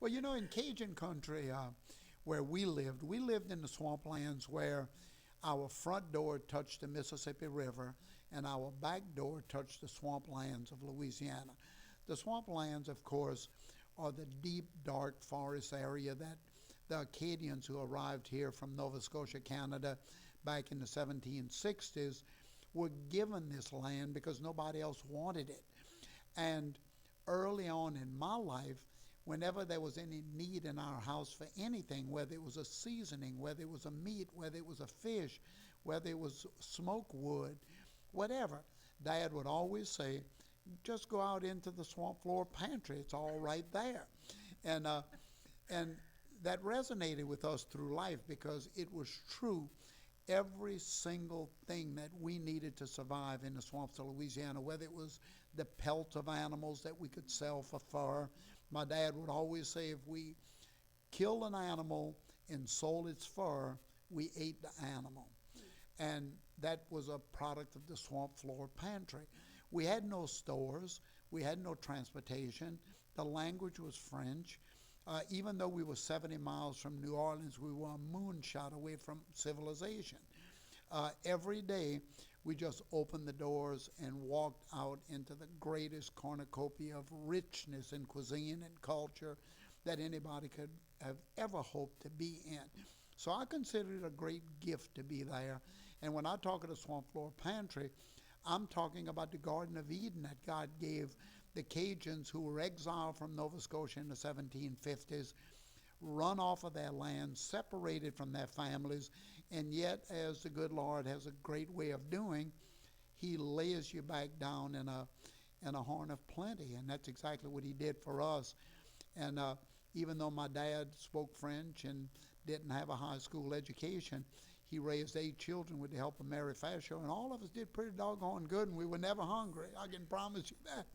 Well, in Cajun country where we lived in the swamplands where our front door touched the Mississippi River and our back door touched the swamplands of Louisiana. The swamplands, of course, are the deep, dark forest area that the Acadians who arrived here from Nova Scotia, Canada, back in the 1760s were given this land because nobody else wanted it. And early on in my life, whenever there was any need in our house for anything, whether it was a seasoning, whether it was a meat, whether it was a fish, whether it was smoke wood, whatever, Dad would always say, just go out into the swamp floor pantry. It's all right there. And, uh, and that resonated with us through life because it was true. Every single thing that we needed to survive in the swamps of Louisiana, whether it was the pelt of animals that we could sell for fur. My dad would always say if we killed an animal and sold its fur, we ate the animal. And that was a product of the swamp floor pantry. We had no stores. We had no transportation. The language was French. Even though we were 70 miles from New Orleans, we were a moonshot away from civilization. Every day, we just opened the doors and walked out into the greatest cornucopia of richness in cuisine and culture that anybody could have ever hoped to be in. So I consider it a great gift to be there. And when I talk of the Swamp Floor Pantry, I'm talking about the Garden of Eden that God gave the Cajuns who were exiled from Nova Scotia in the 1750s, run off of their land, separated from their families, and yet, as the good Lord has a great way of doing, He lays you back down in a horn of plenty, and that's exactly what He did for us. And even though my dad spoke French and didn't have a high school education, he raised 8 children with the help of Mary Fascio, and all of us did pretty doggone good, and we were never hungry. I can promise you that.